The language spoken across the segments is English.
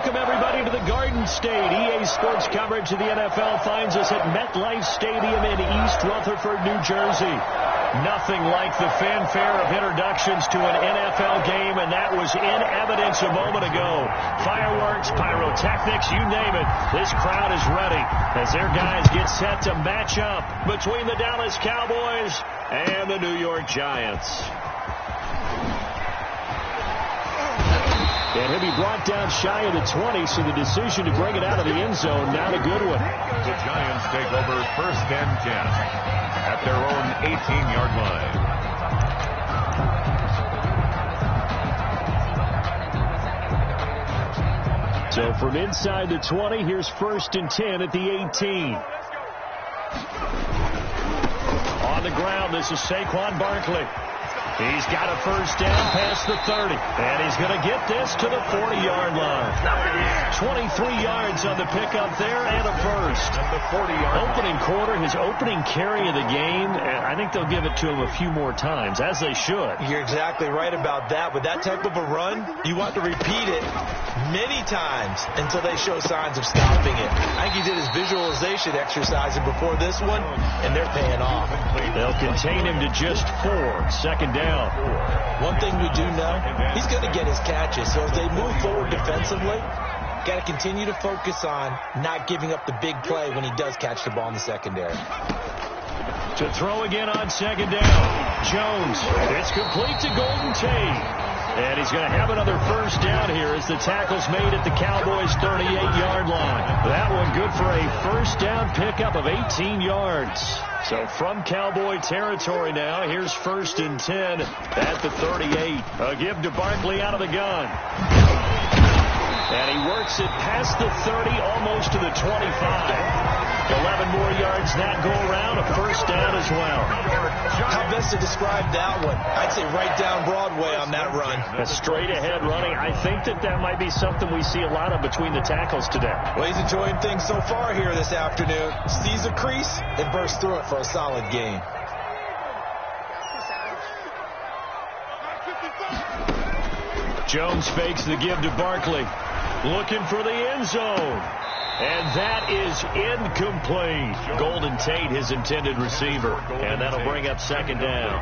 Welcome, everybody, to the Garden State. EA Sports coverage of the NFL finds us at MetLife Stadium in East Rutherford, New Jersey. Nothing like the fanfare of introductions to an NFL game, and that was in evidence a moment ago. Fireworks, pyrotechnics, you name it. This crowd is ready as their guys get set to match up between the Dallas Cowboys and the New York Giants. And he'll be brought down shy of the 20, so the decision to bring it out of the end zone, not a good one. The Giants take over 1st and 10 at their own 18-yard line. So from inside the 20, here's 1st and 10 at the 18. On the ground, this is Saquon Barkley. He's got a 1st down past the 30, and he's going to get this to the 40-yard line. 23 yards on the pickup there and a 1st. At the 40-yard opening quarter, his opening carry of the game, and I think they'll give it to him a few more times, as they should. You're exactly right about that. With that type of a run, you want to repeat it many times until they show signs of stopping it. I think he did his visualization exercising before this one, and they're paying off. They'll contain him to just 4. 2nd down. One thing we do know, he's going to get his catches. So as they move forward defensively, got to continue to focus on not giving up the big play when he does catch the ball in the secondary. To throw again on 2nd down. Jones. It's complete to Golden Tate. And he's going to have another 1st down here as the tackle's made at the Cowboys' 38-yard line. That one good for a 1st down pickup of 18 yards. So from Cowboy territory now, here's 1st and 10 at the 38. A give to Barkley out of the gun. And he works it past the 30, almost to the 25. 11 more yards that go around, a 1st down as well. How best to describe that one? I'd say right down Broadway on that run. A straight ahead running. I think that might be something we see a lot of between the tackles today. Well, he's enjoying things so far here this afternoon. Sees a crease and bursts through it for a solid gain. Jones fakes the give to Barkley. Looking for the end zone. And that is incomplete. Golden Tate, his intended receiver. And that'll bring up 2nd down.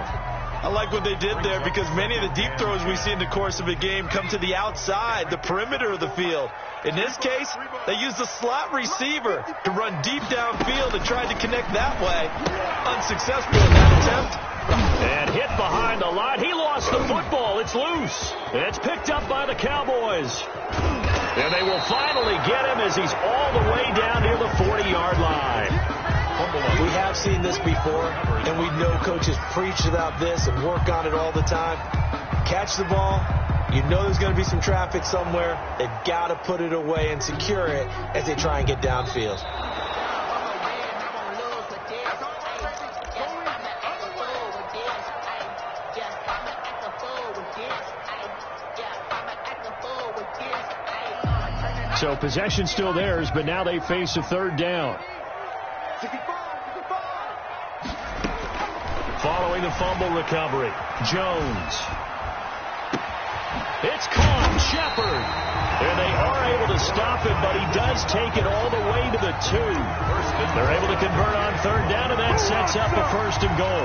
I like what they did there because many of the deep throws we see in the course of a game come to the outside, the perimeter of the field. In this case, they used the slot receiver to run deep downfield and tried to connect that way. Unsuccessful in that attempt. And hit behind the line. He lost the football. It's loose. And it's picked up by the Cowboys. And they will finally get him as he's all the way down near the 40-yard line. We have seen this before, and we know coaches preach about this and work on it all the time. Catch the ball. You know there's going to be some traffic somewhere. They've got to put it away and secure it as they try and get downfield. So possession still theirs, but now they face a 3rd down. Following the fumble recovery, Jones. It's caught, Shepard. And they are able to stop him, but he does take it all the way to the 2. They're able to convert on 3rd down, and that sets up a 1st and goal.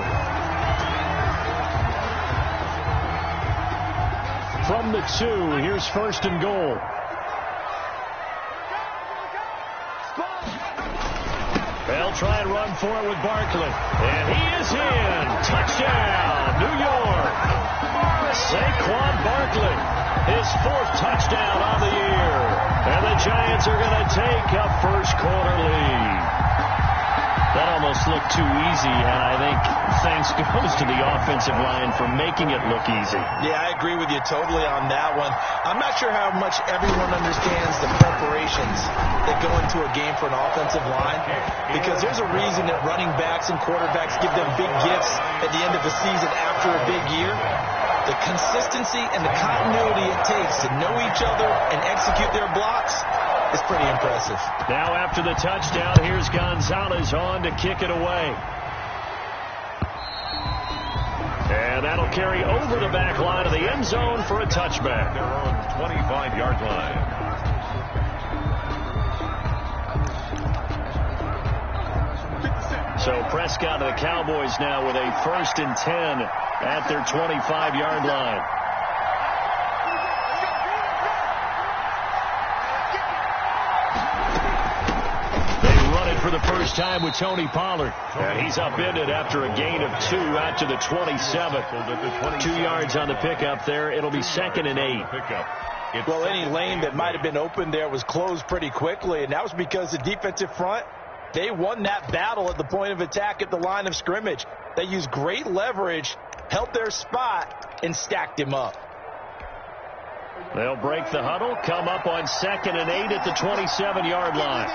From the 2, here's 1st and goal. They'll try and run for it with Barkley. And he is in. Touchdown, New York. Saquon Barkley, his 4th touchdown on the year. And the Giants are going to take a 1st quarter lead. That almost looked too easy, and I think thanks goes to the offensive line for making it look easy. Yeah, I agree with you totally on that one. I'm not sure how much everyone understands the preparations that go into a game for an offensive line, because there's a reason that running backs and quarterbacks give them big gifts at the end of the season after a big year. The consistency and the continuity it takes to know each other and execute their blocks is pretty impressive. Now after the touchdown, here's Gonzalez on to kick it away. And that'll carry over the back line of the end zone for a touchback. Their own 25-yard line. So Prescott of the Cowboys now with a 1st and 10 at their 25-yard line. For the first time with Tony Pollard. And he's upended after a gain of 2 out to the 27. 2 yards on the pickup there. It'll be 2nd and 8. Well, any lane that might have been open there was closed pretty quickly, and that was because the defensive front, they won that battle at the point of attack at the line of scrimmage. They used great leverage, held their spot, and stacked him up. They'll break the huddle, come up on 2nd and 8 at the 27-yard line.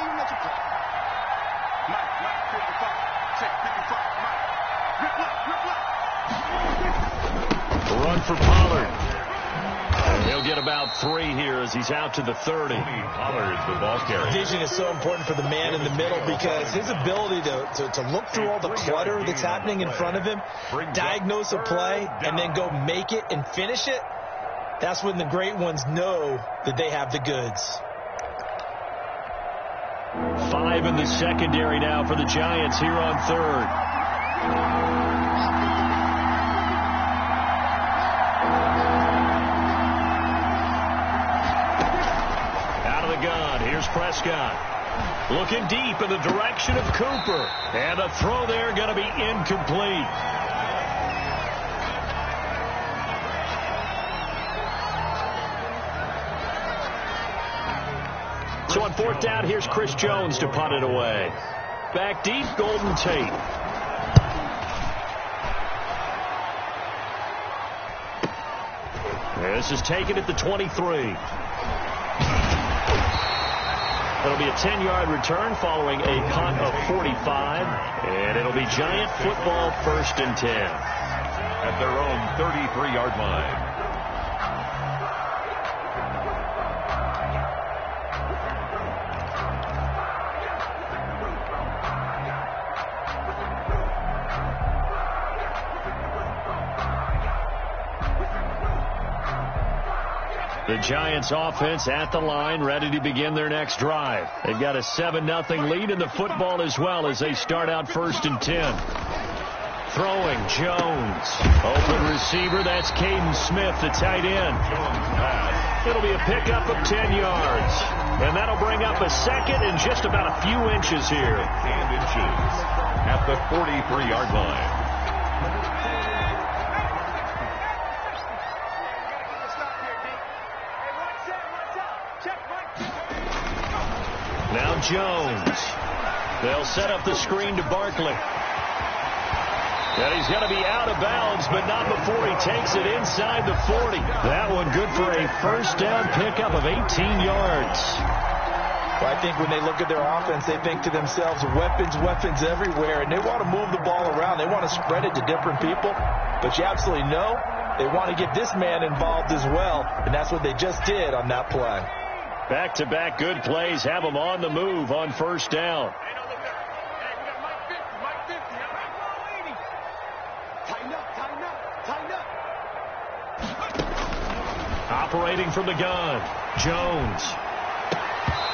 Run for Pollard. And he'll get about 3 here as he's out to the 30. Pollard is the ball carrier. Vision is so important for the man in the middle because his ability to look through all the clutter that's happening in front of him, diagnose a play, and then go make it and finish it, that's when the great ones know that they have the goods. 5 in the secondary now for the Giants here on 3rd. Here's Prescott. Looking deep in the direction of Cooper. And the throw there going to be incomplete. So on 4th down, here's Chris Jones to punt it away. Back deep, Golden Tate. This is taken at the 23. It'll be a 10-yard return following a punt of 45. And it'll be Giant football 1st and 10. At their own 33-yard line. The Giants offense at the line, ready to begin their next drive. They've got a 7-0 lead in the football as well as they start out 1st and 10. Throwing, Jones. Open receiver, that's Caden Smith, the tight end. It'll be a pickup of 10 yards. And that'll bring up a 2nd and just about a few inches here. At the 43-yard line. Now Jones. They'll set up the screen to Barkley. And he's going to be out of bounds, but not before he takes it inside the 40. That one good for a 1st down pickup of 18 yards. Well, I think when they look at their offense, they think to themselves, weapons everywhere, and they want to move the ball around. They want to spread it to different people, but you absolutely know they want to get this man involved as well, and that's what they just did on that play. Back-to-back good plays have them on the move on 1st down. Operating from the gun, Jones.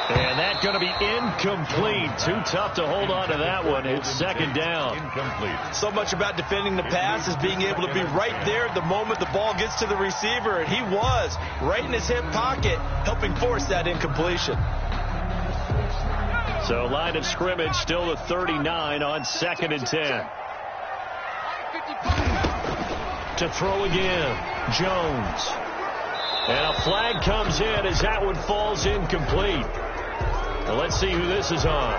And that's going to be incomplete. Too tough to hold on to that one. It's 2nd down. Incomplete. So much about defending the pass is being able to be right there the moment the ball gets to the receiver. And he was right in his hip pocket, helping force that incompletion. So line of scrimmage still the 39 on 2nd and 10. To throw again, Jones. And a flag comes in as that one falls incomplete. Well, let's see who this is on.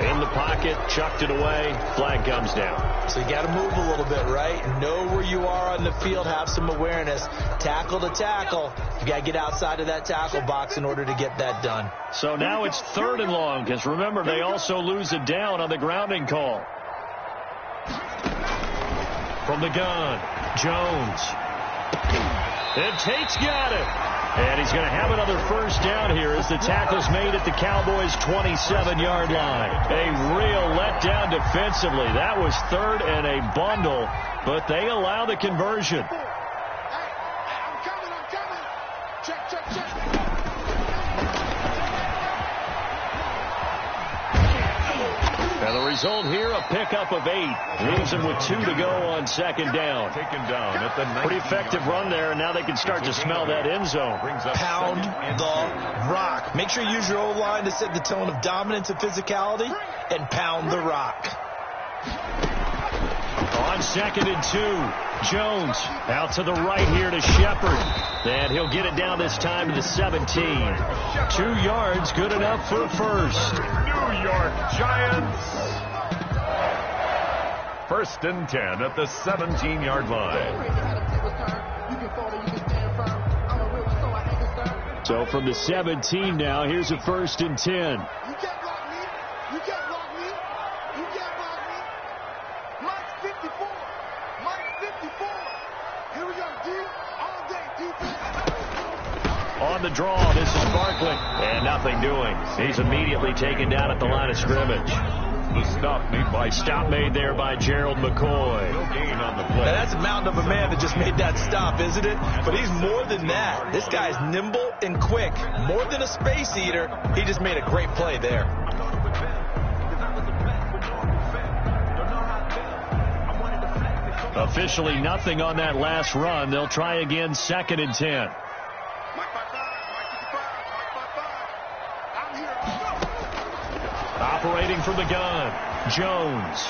In the pocket, chucked it away, flag comes down. So you got to move a little bit, right? Know where you are on the field, have some awareness. Tackle to tackle. You got to get outside of that tackle box in order to get that done. So now it's 3rd and long, because remember, they also lose a down on the grounding call. From the gun, Jones. And Tate's got it. And he's going to have another 1st down here as the tackle's made at the Cowboys' 27-yard line. A real letdown defensively. That was 3rd and a bundle, but they allow the conversion. I'm coming. Check. And the result here, a pickup of 8. Leaves them with 2 to go on second down. Taken down at the Pretty effective run there, and now they can start to smell that end zone. Pound the rock. Make sure you use your O-line to set the tone of dominance and physicality, and pound the rock. On second and 2, Jones out to the right here to Shepard. And he'll get it down this time to the 17. 2 yards, good enough for a first. New York Giants. First and 10 at the 17-yard line. So from the 17 now, here's a first and 10. You can't block me. You can't block me. You can't block me. Mike's 54. Mike's 54. Here we go, D. All day defense. On the draw, this is Barkley. And nothing doing. He's immediately taken down at the line of scrimmage. The stop made there by Gerald McCoy. No gain on the play. Now that's a mountain of a man that just made that stop, isn't it? But he's more than that. This guy's nimble and quick. More than a space eater. He just made a great play there. Officially nothing on that last run. They'll try again, second and 10. Operating from the gun, Jones.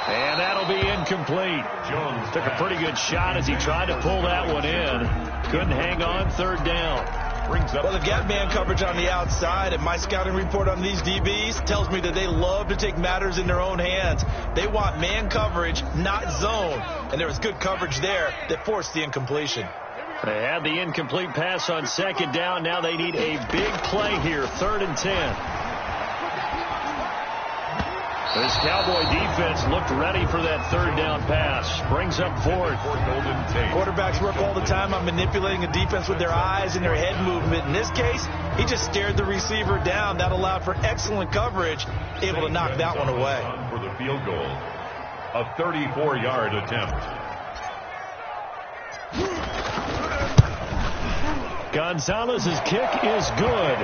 And that'll be incomplete. Jones took a pretty good shot as he tried to pull that one in. Couldn't hang on, third down. Well, they've got man coverage on the outside, and my scouting report on these DBs tells me that they love to take matters in their own hands. They want man coverage, not zone. And there was good coverage there that forced the incompletion. They had the incomplete pass on second down. Now they need a big play here, third and 10. This Cowboy defense looked ready for that third down pass. Brings up fourth. Quarterbacks work all the time on manipulating a defense with their eyes and their head movement. In this case, he just stared the receiver down. That allowed for excellent coverage, able to knock that one away. For the field goal, a 34-yard attempt. Gonzalez's kick is good.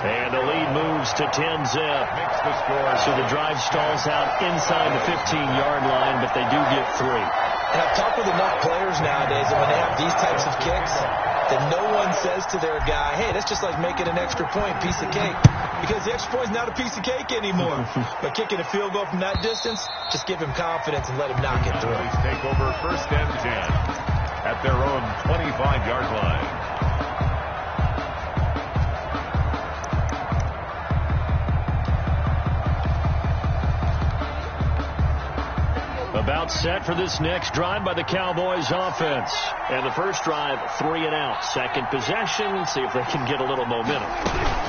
And the lead moves to 10-zip. So the drive stalls out inside the 15-yard line, but they do get 3. And I've talked with enough players nowadays that when they have these types of kicks, that no one says to their guy, hey, that's just like making an extra point, piece of cake. Because the extra point is not a piece of cake anymore. But kicking a field goal from that distance, just give him confidence and let him knock it through. They take over first and 10 at their own 25-yard line. About set for this next drive by the Cowboys offense. And the first drive, 3 and out. Second possession, see if they can get a little momentum.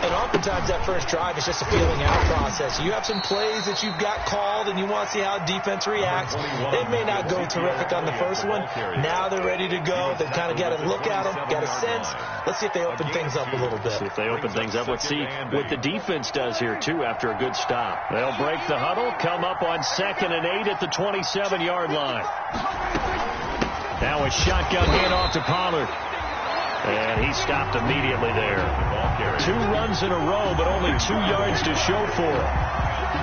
And oftentimes that first drive is just a feeling out process. You have some plays that you've got called and you want to see how defense reacts. They may not go terrific on the first one. Now they're ready to go. They've kind of got to look at them, got a sense. Let's see if they open things up a little bit. See if they open things up. Let's see what the defense does here, too, after a good stop. They'll break the huddle, come up on second and 8 at the 27-yard line. Now a shotgun handoff to Pollard. And he stopped immediately there. 2 runs in a row, but only 2 yards to show for it.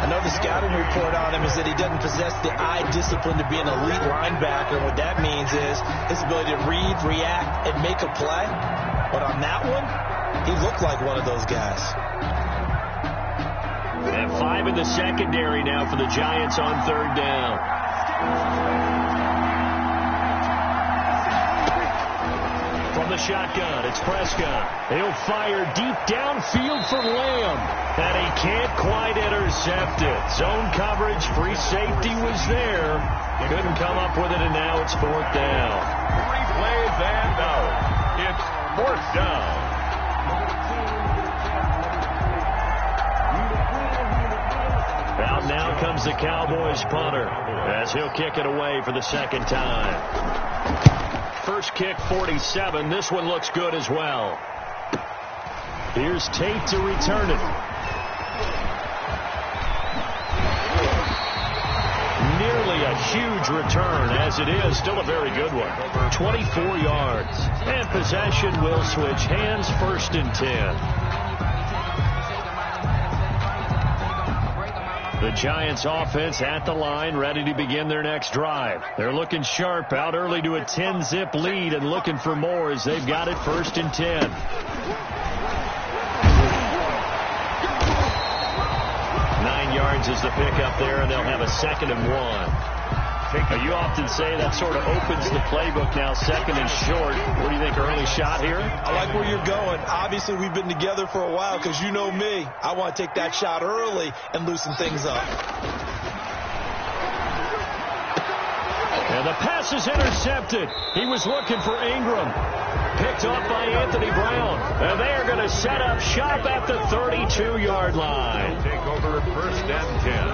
I know the scouting report on him is that he doesn't possess the eye discipline to be an elite linebacker. What that means is his ability to read, react, and make a play. But on that one, he looked like one of those guys. And 5 in the secondary now for the Giants on third down. From the shotgun, it's Prescott. He'll fire deep downfield for Lamb. And he can't quite intercept it. Zone coverage, free safety was there. Couldn't come up with it, and now it's fourth down. 3 plays and out. It's fourth down. Out now comes the Cowboys punter as he'll kick it away for the second time. First kick, 47. This one looks good as well. Here's Tate to return it. Nearly a huge return, as it is. Still a very good one. 24 yards. And possession will switch hands, first and 10. The Giants offense at the line, ready to begin their next drive. They're looking sharp, out early to a 10-zip lead and looking for more as they've got it 1st and 10. Yards is the pickup there, and they'll have a 2nd and 1. You often say that sort of opens the playbook now, 2nd and short. What do you think, early shot here? I like where you're going. Obviously, we've been together for a while because you know me. I want to take that shot early and loosen things up. And the pass is intercepted. He was looking for Ingram. Picked off by Anthony Brown. And they are going to set up shop at the 32-yard line. Take over 1st and 10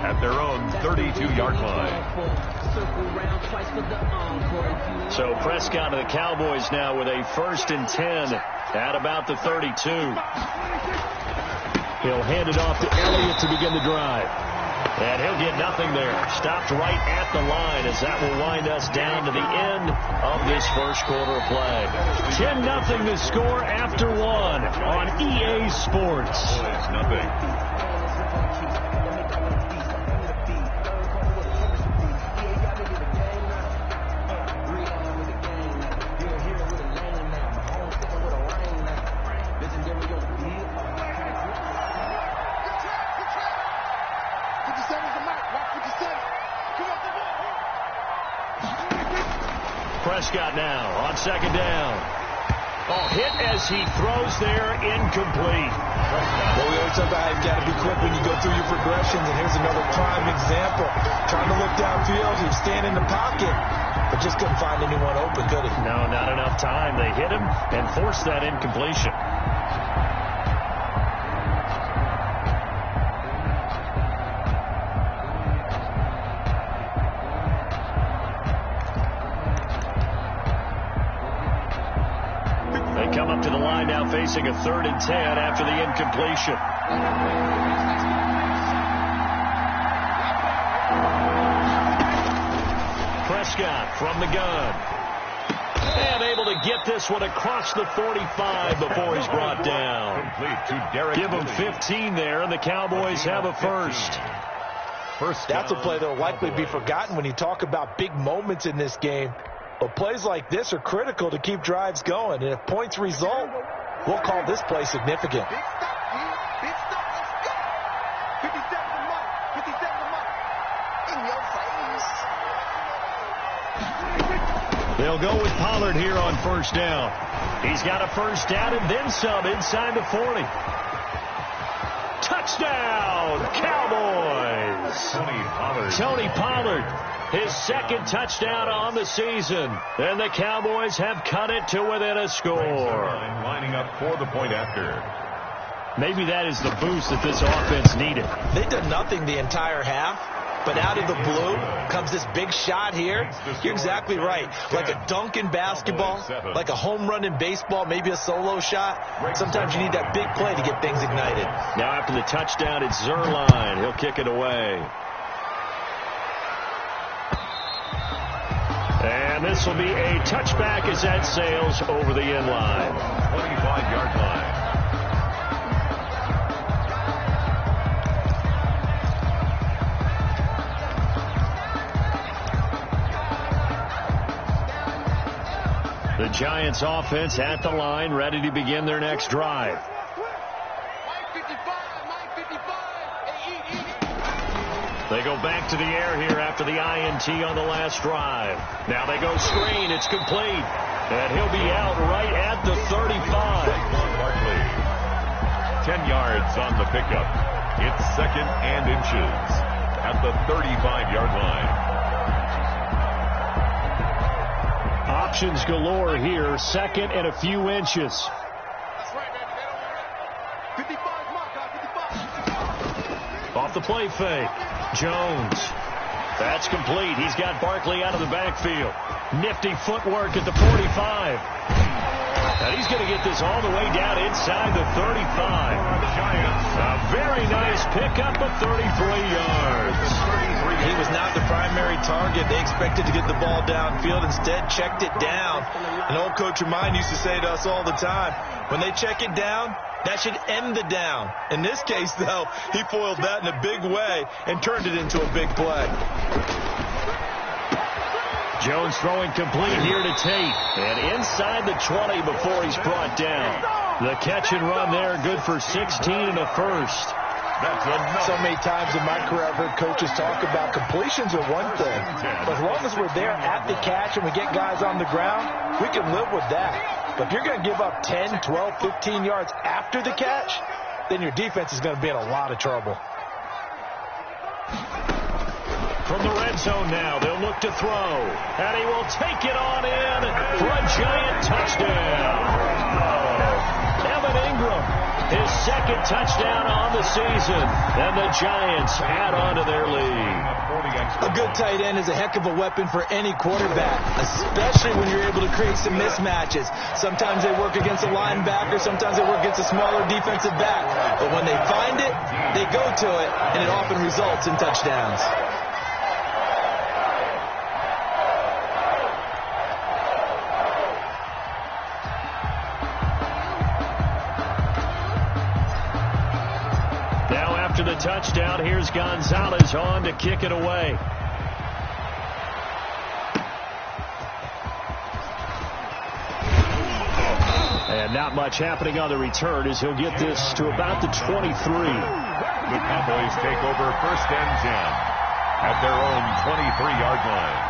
at their own 32-yard line. So Prescott and the Cowboys now with a 1st and 10 at about the 32. He'll hand it off to Elliott to begin the drive. And he'll get nothing there. Stopped right at the line as that will wind us down to the end of this first quarter of play. 10-0 the score after 1 on EA Sports. It's nothing. Prescott now on 2nd down. Oh, hit as he throws there, incomplete. Well, we always talk about how you've got to be quick when you go through your progressions, and here's another prime example. Trying to look downfield, he was standing in the pocket, but just couldn't find anyone open, could he? No, not enough time. They hit him and forced that incompletion. Facing a 3rd and 10 after the incompletion. Prescott from the gun. And able to get this one across the 45 before he's brought down. Give him 15 there, and the Cowboys have a 1st. That's a play that will likely be forgotten when you talk about big moments in this game. But plays like this are critical to keep drives going. And if points result, we'll call this play significant. Big stop, dude. Big stop. Let's go. 57 to Mike. 57 to Mike. In your face. They'll go with Pollard here on 1st down. He's got a 1st down and then some inside the 40. Touchdown, Cowboys. Tony Pollard. His 2nd touchdown on the season. And the Cowboys have cut it to within a score. Lining up for the point after. Maybe that is the boost that this offense needed. They did nothing the entire half, but out of the blue comes this big shot here. You're exactly right. Like a dunk in basketball, like a home run in baseball, maybe a solo shot. Sometimes you need that big play to get things ignited. Now after the touchdown, it's Zerline. He'll kick it away. And this will be a touchback as that sails over the end line. 25-yard line. The Giants offense at the line, ready to begin their next drive. They go back to the air here after the INT on the last drive. Now they go screen. It's complete. And he'll be out right at the 35. 10 yards on the pickup. It's 2nd and inches at the 35-yard line. Options galore here. 2nd and a few inches. That's right, baby. 55 mark, 55. Off the play fake. Jones. That's complete. He's got Barkley out of the backfield. Nifty footwork at the 45. And he's going to get this all the way down inside the 35. A very nice pickup of 33 yards. He was not the primary target. They expected to get the ball downfield. Instead, checked it down. An old coach of mine used to say to us all the time, when they check it down, That should end the down. In this case, though, he foiled that in a big way and turned it into a big play. Jones throwing complete here to Tate. And inside the 20 before he's brought down. The catch and run there, good for 16 and a first. That's enough. So many times in my career I've heard coaches talk about completions are one thing. But as long as we're there at the catch and we get guys on the ground, we can live with that. But if you're going to give up 10, 12, 15 yards after the catch, then your defense is going to be in a lot of trouble. From the red zone now, they'll look to throw. And he will take it on in for a giant touchdown. Evan Ingram, his second touchdown on the season. And the Giants add on to their lead. A good tight end is a heck of a weapon for any quarterback, especially when you're able to create some mismatches. Sometimes they work against a linebacker, sometimes they work against a smaller defensive back. But when they find it, they go to it, and it often results in touchdowns. After the touchdown, here's Gonzalez on to kick it away. And not much happening on the return as he'll get this to about the 23. The Cowboys take over 1st and 10 at their own 23-yard line.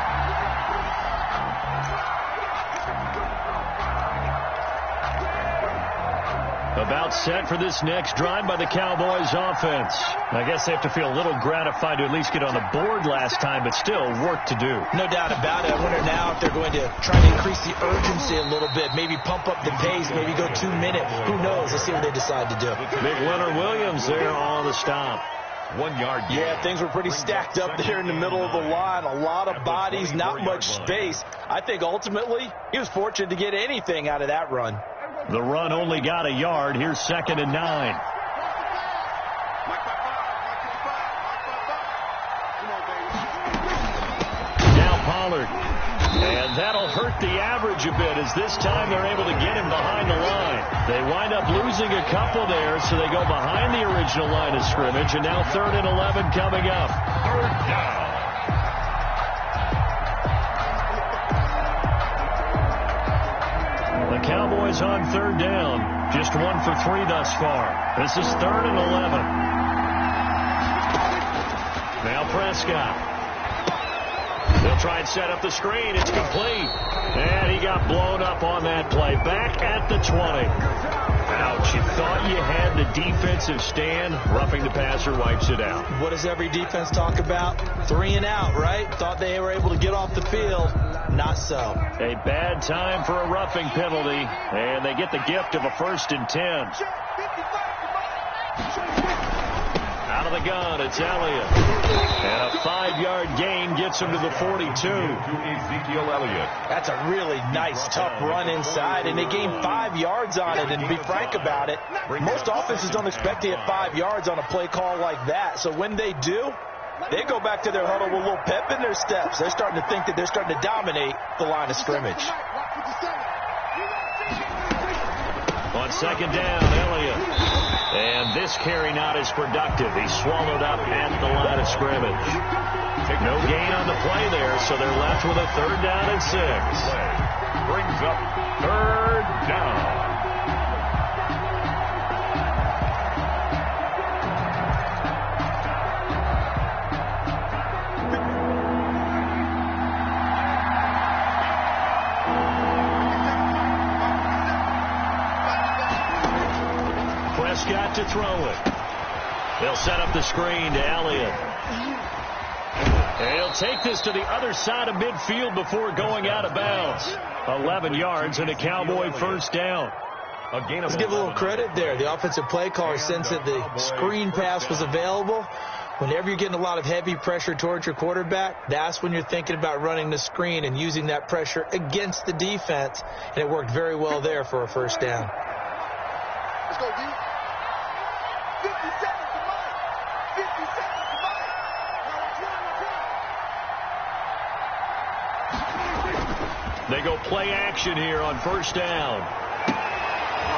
About set for this next drive by the Cowboys offense. I guess they have to feel a little gratified to at least get on the board last time, but still work to do. No doubt about it. I wonder now if they're going to try to increase the urgency a little bit, maybe pump up the pace, maybe go 2 minute. Who knows? Let's see what they decide to do. Big Leonard Williams there on the stop. 1 yard gain. Yeah, things were pretty stacked up there in the middle of the line. A lot of bodies, not much space. I think ultimately he was fortunate to get anything out of that run. The run only got a yard. Here's 2nd and 9. Now Pollard. And that'll hurt the average a bit as this time they're able to get him behind the line. They wind up losing a couple there, so they go behind the original line of scrimmage. And now 3rd and 11 coming up. 3rd down. The Cowboys on 3rd down. Just 1 for 3 thus far. This is 3rd and 11. Now Prescott. They'll try and set up the screen. It's complete. And he got blown up on that play. Back at the 20. Ouch. You thought you had the defensive stand. Roughing the passer wipes it out. What does every defense talk about? 3 and out, right? Thought they were able to get off the field. Not so. A bad time for a roughing penalty, and they get the gift of a 1st and 10. Out of the gun, it's Elliott. And a 5-yard gain gets him to the 42. Ezekiel Elliott. That's a really nice, tough run inside, and they gained 5 yards on it. And to be frank about it, most offenses don't expect to hit 5 yards on a play call like that. So when they do, they go back to their huddle with a little pep in their steps. They're starting to think that they're starting to dominate the line of scrimmage. On 2nd down, Elliott. And this carry not as productive. He's swallowed up at the line of scrimmage. No gain on the play there, so they're left with a 3rd down and 6. Brings up 3rd down. Prescott to throw it. They'll set up the screen to Elliott. And he'll take this to the other side of midfield before going out of bounds. 11 yards and a Cowboy 1st down. Let's give a little credit there. The offensive play caller sensed that the screen pass was available. Whenever you're getting a lot of heavy pressure towards your quarterback, that's when you're thinking about running the screen and using that pressure against the defense. And it worked very well there for a 1st down. Let's go, D. 50 seconds to mine. 50 seconds to mine. They go play action here on 1st down.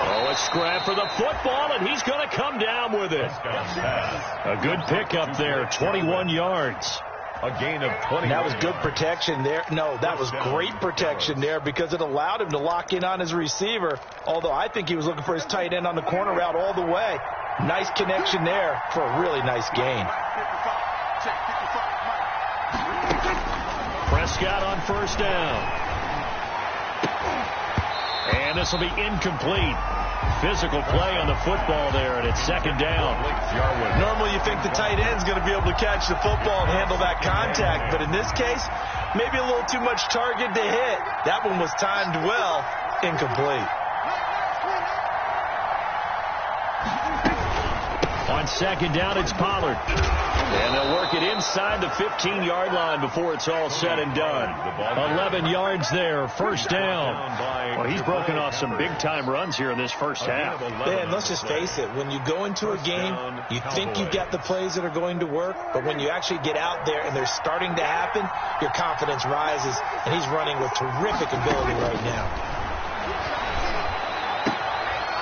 Oh, A scrap for the football, and he's going to come down with it. A good pickup there, 21 yards. A gain of 20. That was good protection there. No, that was great protection there because it allowed him to lock in on his receiver, although I think he was looking for his tight end on the corner route all the way. Nice connection there for a really nice gain. Prescott on first down. And this will be incomplete. Physical play on the football there, and it's second down. Normally you think the tight end's going to be able to catch the football and handle that contact, but in this case, maybe a little too much target to hit. That one was timed well, incomplete. On second down, it's Pollard. And they'll work it inside the 15-yard line before it's all said and done. 11 yards there, first down. Well, he's broken off some big-time runs here in this first half. And let's just face it, when you go into a game, you think you've got the plays that are going to work, but when you actually get out there and they're starting to happen, your confidence rises, and he's running with terrific ability right now.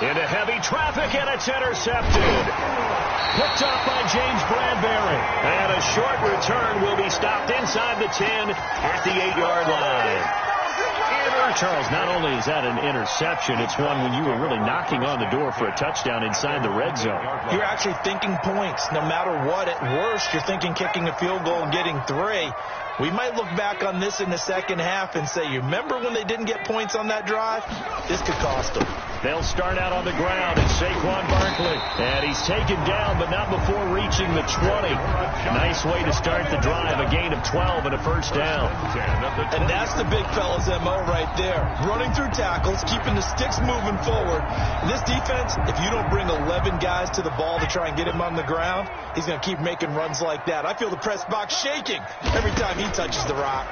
Into heavy traffic, and it's intercepted. Picked up by James Bradbury. And a short return will be stopped inside the 10 at the 8-yard line. Charles, not only is that an interception, it's one when you were really knocking on the door for a touchdown inside the red zone. You're actually thinking points. No matter what, at worst, you're thinking kicking a field goal and getting 3. We might look back on this in the second half and say, you remember when they didn't get points on that drive? This could cost them. They'll start out on the ground. It's Saquon Barkley. And he's taken down, but not before reaching the 20. Nice way to start the drive. A gain of 12 and a first down. And that's the big fella's MO right there. Running through tackles, keeping the sticks moving forward. In this defense, if you don't bring 11 guys to the ball to try and get him on the ground, he's going to keep making runs like that. I feel the press box shaking every time he touches the rock.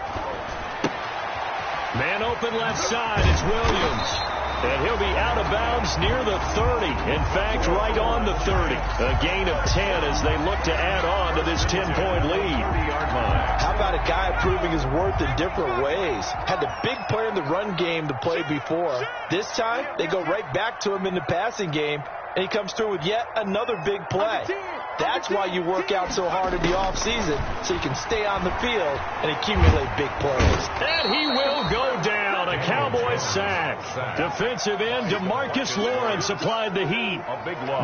Man open left side. It's Williams. And he'll be out of bounds near the 30. In fact, right on the 30. A gain of 10 as they look to add on to this 10-point lead. How about a guy proving his worth in different ways? Had the big player in the run game to play before. This time, they go right back to him in the passing game, and he comes through with yet another big play. That's why you work out so hard in the offseason, so you can stay on the field and accumulate big plays. And he will go down. A Cowboys sack. Defensive end DeMarcus Lawrence applied the heat.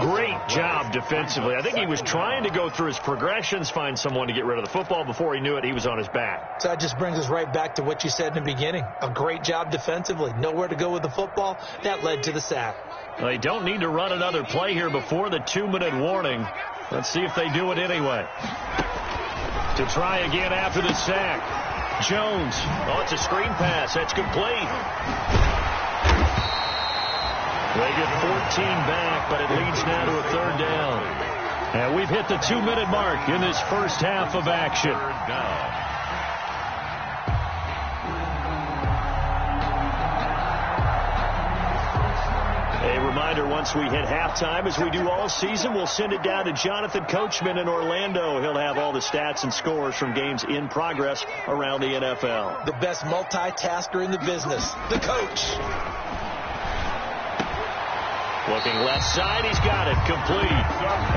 Great job defensively. I think he was trying to go through his progressions, find someone to get rid of the football. Before he knew it, he was on his back. So that just brings us right back to what you said in the beginning. A great job defensively. Nowhere to go with the football. That led to the sack. Well, they don't need to run another play here before the 2-minute warning. Let's see if they do it anyway. To try again after the sack. Jones. Oh, it's a screen pass. That's complete. They get 14 back, but it leads now to a third down. And we've hit the 2-minute mark in this first half of action. A reminder, once we hit halftime, as we do all season, we'll send it down to Jonathan Coachman in Orlando. He'll have all the stats and scores from games in progress around the NFL. The best multitasker in the business, the coach. Looking left side, he's got it, complete.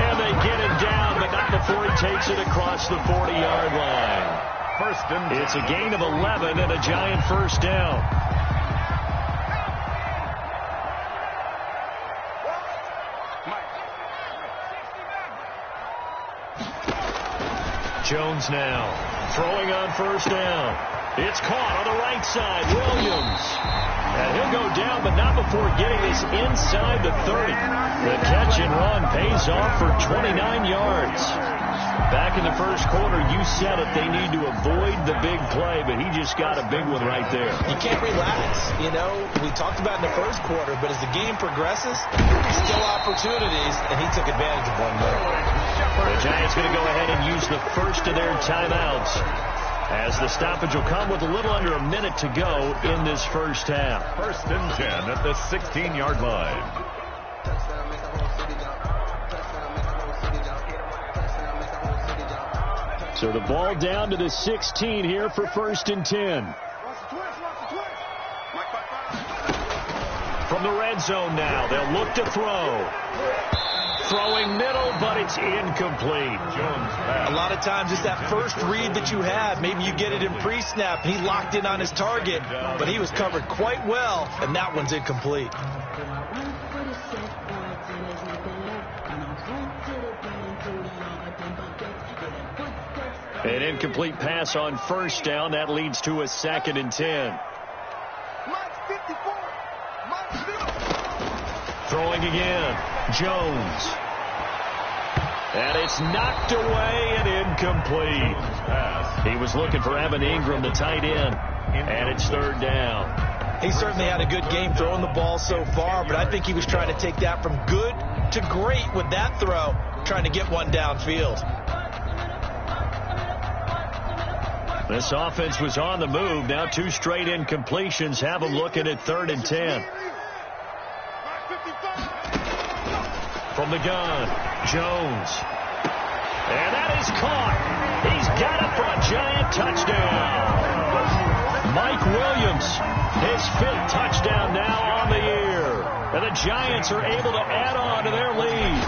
And they get him down, but not before he takes it across the 40-yard line. It's a gain of 11 and a giant first down. Jones now throwing on first down. It's caught on the right side. Williams. And he'll go down, but not before getting this inside the 30. The catch and run pays off for 29 yards. Back in the first quarter, you said it. They need to avoid the big play, but he just got a big one right there. You can't relax. You know, we talked about in the first quarter, but as the game progresses, still opportunities, and he took advantage of one there. The Giants going to go ahead and use the first of their timeouts, as the stoppage will come with a little under a minute to go in this first half. 1st and 10 at the 16-yard line. So the ball down to the 16 here for 1st and 10. From from the red zone now. They'll look to throw. Throwing middle, but it's incomplete. A lot of times it's that first read that you have. Maybe you get it in pre-snap. He locked in on his target, but he was covered quite well, and that one's incomplete. An incomplete pass on first down. That leads to a 2nd and 10. Throwing again. Jones. And it's knocked away and incomplete. He was looking for Evan Ingram, the tight end. And it's 3rd down. He certainly had a good game throwing the ball so far, but I think he was trying to take that from good to great with that throw, trying to get one downfield. This offense was on the move. Now 2 straight incompletions have them looking at 3rd and 10. From the gun, Jones. And that is caught. He's got it for a giant touchdown. Mike Williams, his 5th touchdown now on the year. And the Giants are able to add on to their lead.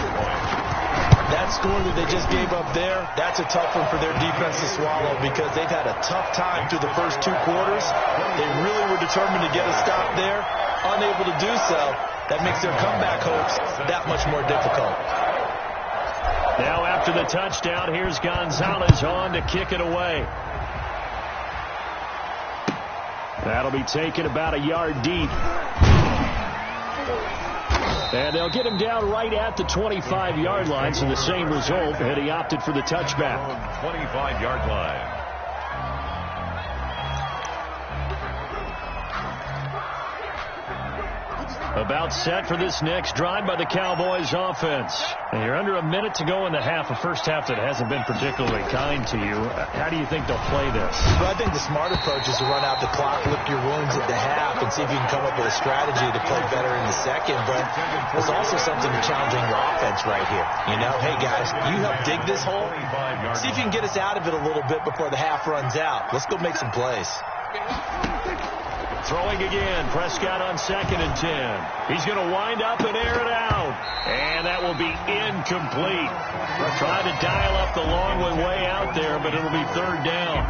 That score that they just gave up there, that's a tough one for their defense to swallow because they've had a tough time through the first 2 quarters. They really were determined to get a stop there, unable to do so. That makes their comeback hopes that much more difficult. Now after the touchdown, here's Gonzalez on to kick it away. That'll be taken about a yard deep. And they'll get him down right at the 25-yard line, so the same result, and he opted for the touchback. 25-yard line. About set for this next drive by the Cowboys offense. And you're under a minute to go in the half, a first half that hasn't been particularly kind to you. How do you think they'll play this? Well, I think the smart approach is to run out the clock, lick your wounds at the half, and see if you can come up with a strategy to play better in the second. But there's also something challenging your offense right here. You know, hey, guys, you help dig this hole. See if you can get us out of it a little bit before the half runs out. Let's go make some plays. Throwing again. Prescott on 2nd and 10. He's going to wind up and air it out. And that will be incomplete. Trying to dial up the long way out there, but it'll be 3rd down.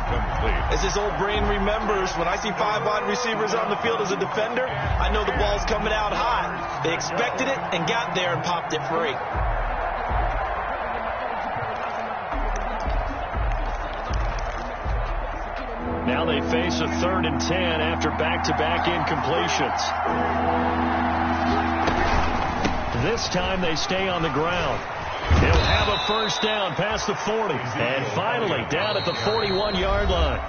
As his old brain remembers, when I see 5 wide receivers on the field as a defender, I know the ball's coming out hot. They expected it and got there and popped it free. Now they face a 3rd and 10 after back-to-back incompletions. This time they stay on the ground. He'll have a first down past the 40. And finally down at the 41-yard line.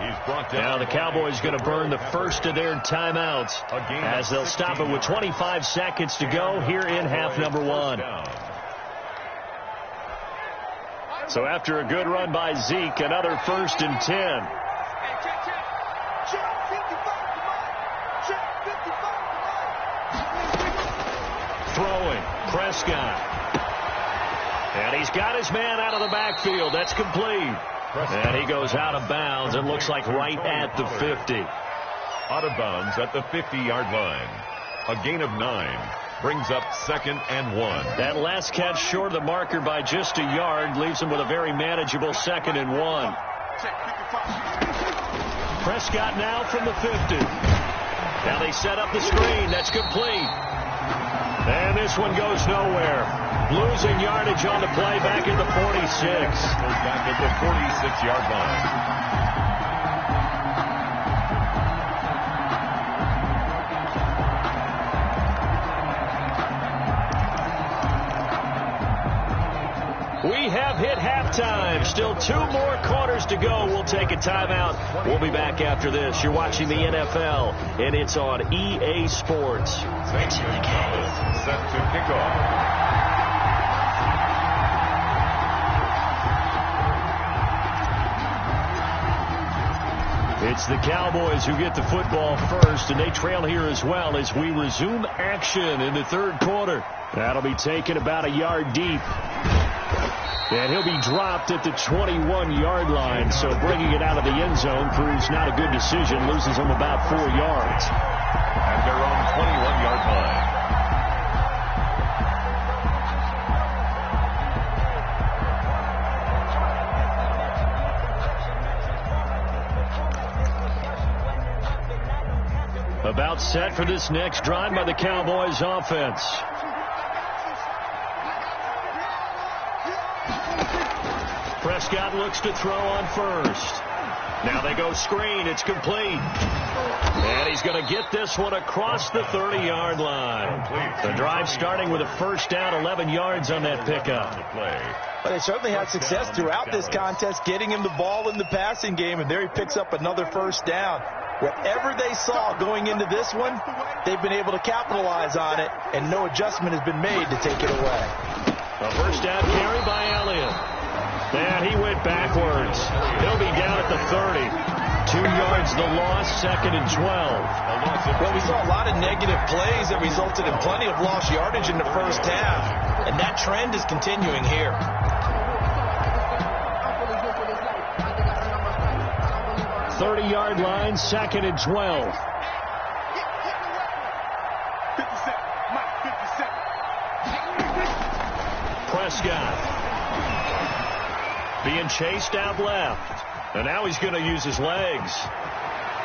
Now the Cowboys going to burn the first of their timeouts as they'll stop it with 25 seconds to go here in half number 1. So after a good run by Zeke, another 1st and 10. Throwing, Prescott. And he's got his man out of the backfield. That's complete. And he goes out of bounds and looks like right at the 50. Out of bounds at the 50-yard line. A gain of 9 brings up 2nd and 1. That last catch short of the marker by just a yard leaves him with a very manageable 2nd and 1. Prescott now from the 50. Now they set up the screen. That's complete. And this one goes nowhere. Losing yardage on the play back at the 46. Back at the 46-yard line. We have hit halftime. Still 2 more quarters to go. We'll take a timeout. We'll be back after this. You're watching the NFL, and it's on EA Sports. It's in the game. Set to kick off. It's the Cowboys who get the football first, and they trail here as well as we resume action in the 3rd quarter. That'll be taken about a yard deep. And he'll be dropped at the 21-yard line, so bringing it out of the end zone proves not a good decision, loses him about 4 yards. At their own 21-yard line. About set for this next drive by the Cowboys offense. Prescott looks to throw on first. Now they go screen. It's complete. And he's going to get this one across the 30-yard line. The drive starting with a first down, 11 yards on that pickup. But they certainly had success throughout this contest, getting him the ball in the passing game, and there he picks up another first down. Whatever they saw going into this one, they've been able to capitalize on it, and no adjustment has been made to take it away. A first down carry by Elliott. And he went backwards. He'll be down at the 30. 2 yards the loss, 2nd and 12. Well, we saw a lot of negative plays that resulted in plenty of lost yardage in the first half, and that trend is continuing here. Thirty-yard line, 2nd and 12. 57. Prescott being chased out left. And now he's going to use his legs.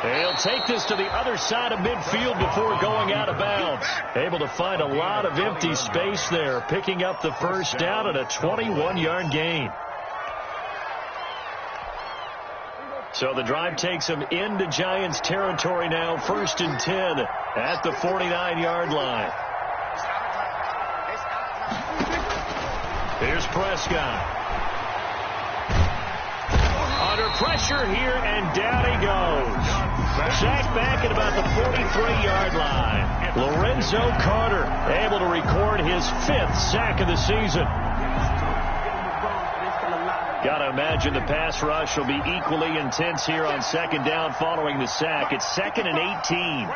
And he'll take this to the other side of midfield before going out of bounds. Able to find a lot of empty space there, picking up the first down at a 21-yard gain. So the drive takes him into Giants territory now, 1st and 10 at the 49-yard line. Here's Prescott. Under pressure here, and down he goes. Sacked back at about the 43-yard line. Lorenzo Carter able to record his 5th sack of the season. Got to imagine the pass rush will be equally intense here on 2nd down following the sack. It's 2nd and 18.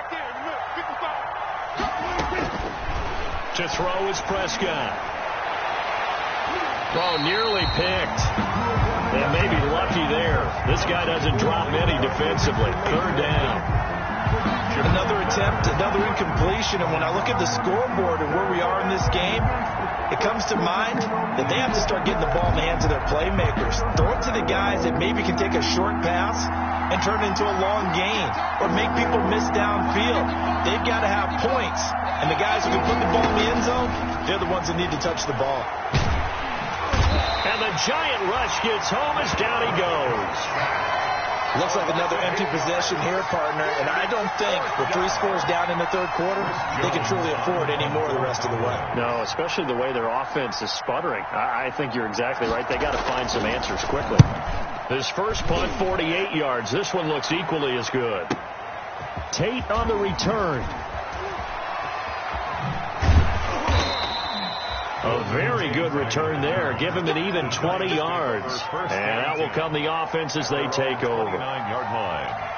To throw is Prescott. Oh, nearly picked. And maybe lucky there. This guy doesn't drop many defensively. 3rd down. Another attempt, another incompletion. And when I look at the scoreboard and where we are in this game, it comes to mind that they have to start getting the ball in the hands of their playmakers. Throw it to the guys that maybe can take a short pass and turn it into a long gain or make people miss downfield. They've got to have points. And the guys who can put the ball in the end zone, they're the ones that need to touch the ball. And the giant rush gets home as down he goes. Looks like another empty possession here, partner. And I don't think with 3 scores down in the 3rd quarter, they can truly afford any more the rest of the way. No, especially the way their offense is sputtering. I think you're exactly right. They got to find some answers quickly. This first punt, 48 yards. This one looks equally as good. Tate on the return. A very good return there. Give him an even 20 yards. And that will come the offense as they take over. 9-yard line.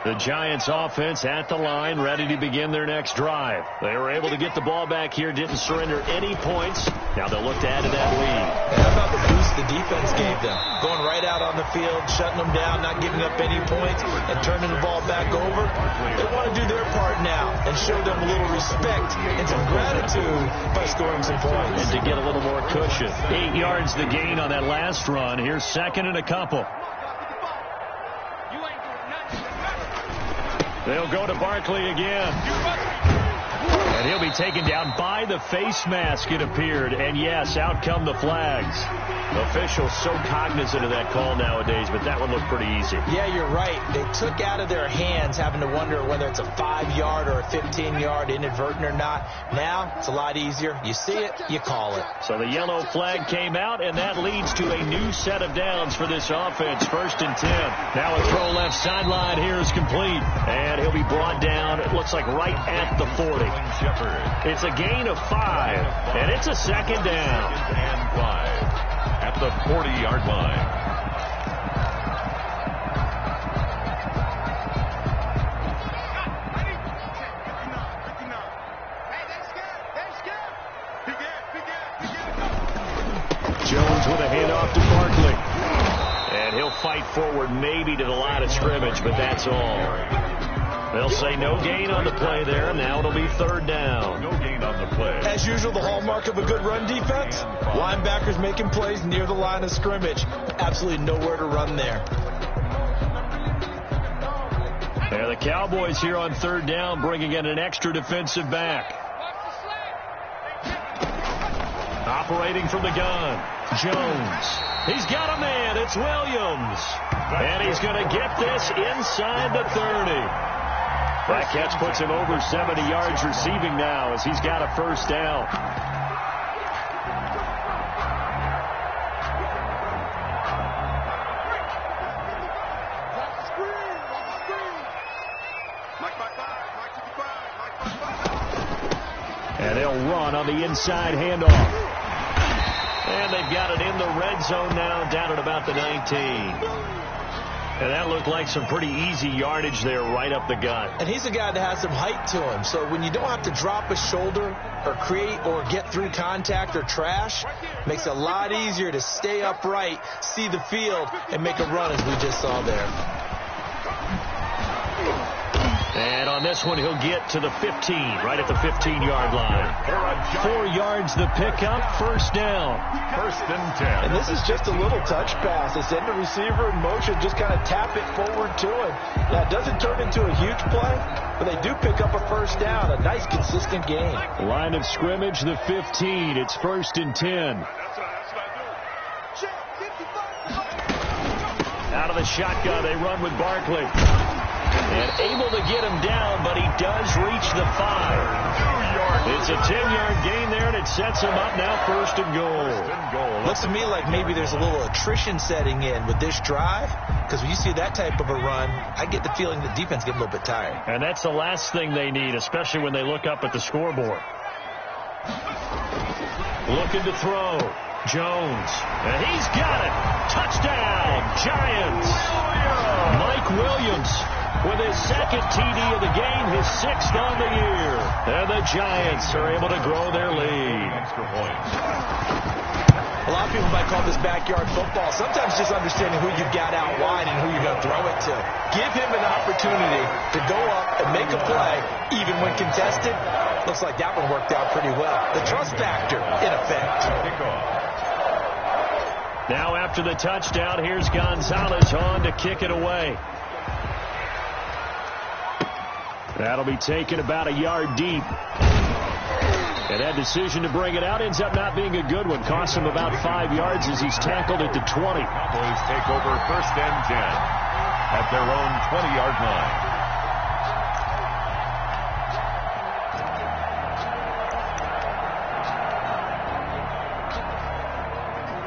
The Giants offense at the line, ready to begin their next drive. They were able to get the ball back here, didn't surrender any points. Now they'll look to add to that lead. How about the boost the defense gave them? Going right out on the field, shutting them down, not giving up any points, and turning the ball back over. They want to do their part now and show them a little respect and some gratitude by scoring some points. And to get a little more cushion. 8 yards the gain on that last run. Here's 2nd and a couple. They'll go to Barkley again. And he'll be taken down by the face mask, it appeared. And yes, out come the flags. Officials so cognizant of that call nowadays, but that one looked pretty easy. Yeah, you're right. They took out of their hands having to wonder whether it's a 5-yard or a 15-yard inadvertent or not. Now, it's a lot easier. You see it, you call it. So the yellow flag came out, and that leads to a new set of downs for this offense. 1st and 10. Now a throw left sideline here is complete. And he'll be brought down, it looks like right at the 40. It's a gain of 5, and it's a 2nd down. 2nd and 5 at the 40-yard line. Jones with a handoff to Barkley. And he'll fight forward maybe to the line of scrimmage, but that's all. They'll say no gain on the play there. Now it'll be 3rd down. No gain on the play. As usual, the hallmark of a good run defense, linebackers making plays near the line of scrimmage. Absolutely nowhere to run there. And the Cowboys here on third down, bringing in an extra defensive back. Operating from the gun, Jones. He's got a man. It's Williams. And he's going to get this inside the 30. That catch puts him over 70 yards receiving now as he's got a first down. And they'll run on the inside handoff. And they've got it in the red zone now, down at about the 19. And that looked like some pretty easy yardage there right up the gut. And he's a guy that has some height to him. So when you don't have to drop a shoulder or create or get through contact or trash, makes it a lot easier to stay upright, see the field, and make a run as we just saw there. And on this one, he'll get to the 15, right at the 15-yard line. 4 yards the pickup, first down. First and 10. And this is just a little touch pass. They send the receiver in motion, just kind of tap it forward to him. Now, it doesn't turn into a huge play, but they do pick up a first down. A nice, consistent game. Line of scrimmage, the 15. It's first and 10. Out of the shotgun, they run with Barkley. And able to get him down, but he does reach the 5. It's a 10-yard gain there, and it sets him up now first and goal. Looks to me like maybe there's a little attrition setting in with this drive, because when you see that type of a run, I get the feeling the defense gets a little bit tired. And that's the last thing they need, especially when they look up at the scoreboard. Looking to throw. Jones. And he's got it. Touchdown, Giants. Mike Williams with his second TD of the game, his 6th on the year. And the Giants are able to grow their lead. Extra point. A lot of people might call this backyard football. Sometimes just understanding who you've got out wide and who you're going to throw it to. Give him an opportunity to go up and make a play, even when contested. Looks like that one worked out pretty well. The trust factor, in effect. Now after the touchdown, here's Gonzalez on to kick it away. That'll be taken about a yard deep. And that decision to bring it out ends up not being a good one. Costs him about 5 yards as he's tackled at the 20. Cowboys take over first and 10 at their own 20-yard line.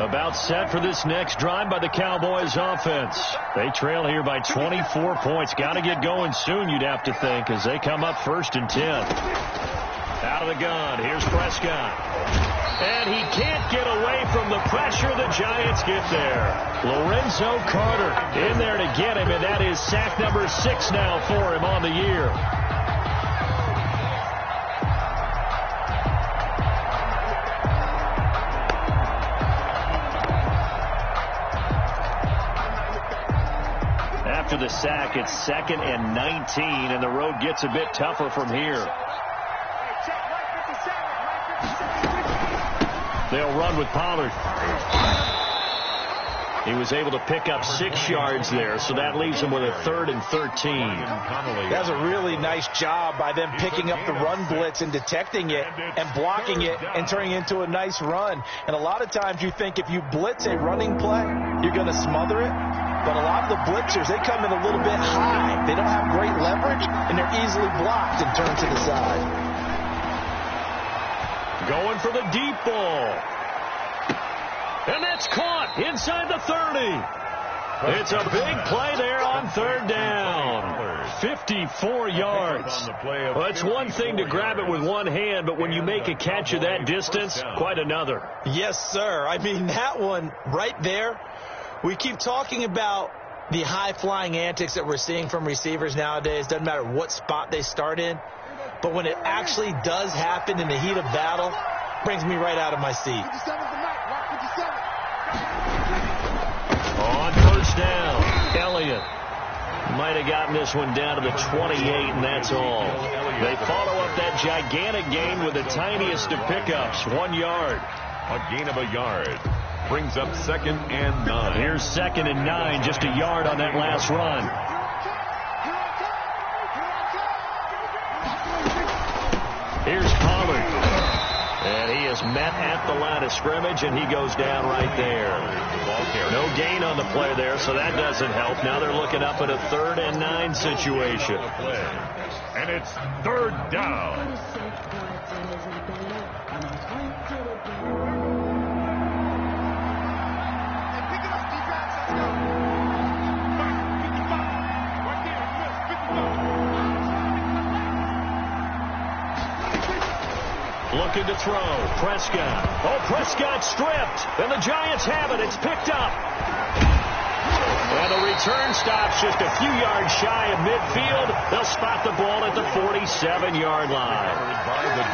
About set for this next drive by the Cowboys offense. They trail here by 24 points. Got to get going soon, you'd have to think, as they come up first and 10. Out of the gun, here's Prescott. And he can't get away from the pressure. The Giants get there. Lorenzo Carter in there to get him, and that is sack number 6 now for him on the year. After the sack, it's 2nd and 19, and the road gets a bit tougher from here. They'll run with Pollard. He was able to pick up 6 yards there, so that leaves him with a 3rd and 13. That's a really nice job by them picking up the run blitz and detecting it and blocking it and turning it into a nice run. And a lot of times you think if you blitz a running play, you're going to smother it. But a lot of the blitzers, they come in a little bit high. They don't have great leverage, and they're easily blocked and turned to the side. Going for the deep ball. And that's caught inside the 30. It's a big play there on 3rd down. 54 yards. Well, it's one thing to grab it with one hand, but when you make a catch of that distance, quite another. Yes, sir. I mean, that one right there. We keep talking about the high-flying antics that we're seeing from receivers nowadays. Doesn't matter what spot they start in. But when it actually does happen in the heat of battle, brings me right out of my seat. On first down, Elliott. Might have gotten this one down to the 28, and that's all. They follow up that gigantic gain with the tiniest of pickups, 1 yard. A gain of a yard brings up 2nd and 9. Here's 2nd and 9, just a yard on that last run. Here's Pollard. And he is met at the line of scrimmage, and he goes down right there. No gain on the play there, so that doesn't help. Now they're looking up at a 3rd and 9 situation. And it's 3rd down. Looking to throw. Prescott. Oh, Prescott stripped. And the Giants have it. It's picked up. And the return stops just a few yards shy of midfield. They'll spot the ball at the 47-yard line.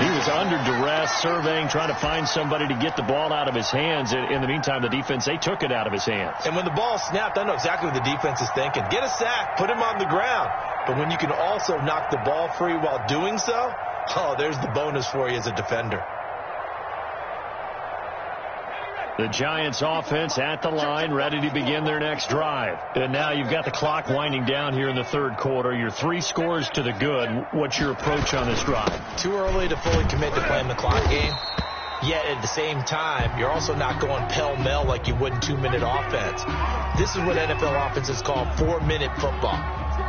He was under duress, surveying, trying to find somebody to get the ball out of his hands. In the meantime, the defense, they took it out of his hands. And when the ball snapped, I know exactly what the defense is thinking. Get a sack. Put him on the ground. But when you can also knock the ball free while doing so, oh, there's the bonus for you as a defender. The Giants offense at the line, ready to begin their next drive. And now you've got the clock winding down here in the 3rd quarter. You're 3 scores to the good. What's your approach on this drive? Too early to fully commit to playing the clock game. Yet at the same time, you're also not going pell-mell like you would in 2-minute offense. This is what NFL offenses call 4-minute football.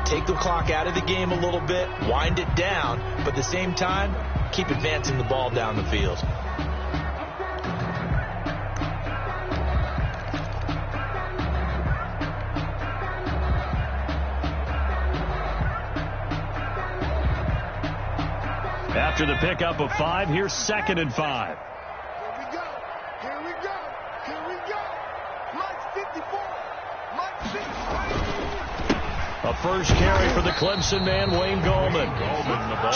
Take the clock out of the game a little bit, wind it down, but at the same time, keep advancing the ball down the field. After the pickup of 5, here's 2nd and 5. Here we go. Here we go. Here we go. Mike's 54. Mike's 54. A first carry for the Clemson man, Wayne Gallman.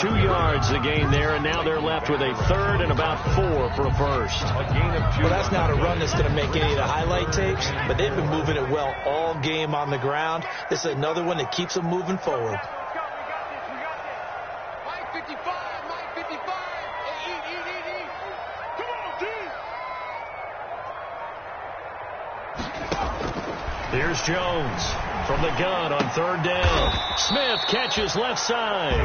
2 yards the gain there, and now they're left with a 3rd and about 4 for a first. Well, that's not a run that's going to make any of the highlight tapes, but they've been moving it well all game on the ground. This is another one that keeps them moving forward. Here's Jones from the gun on 3rd down. Smith catches left side.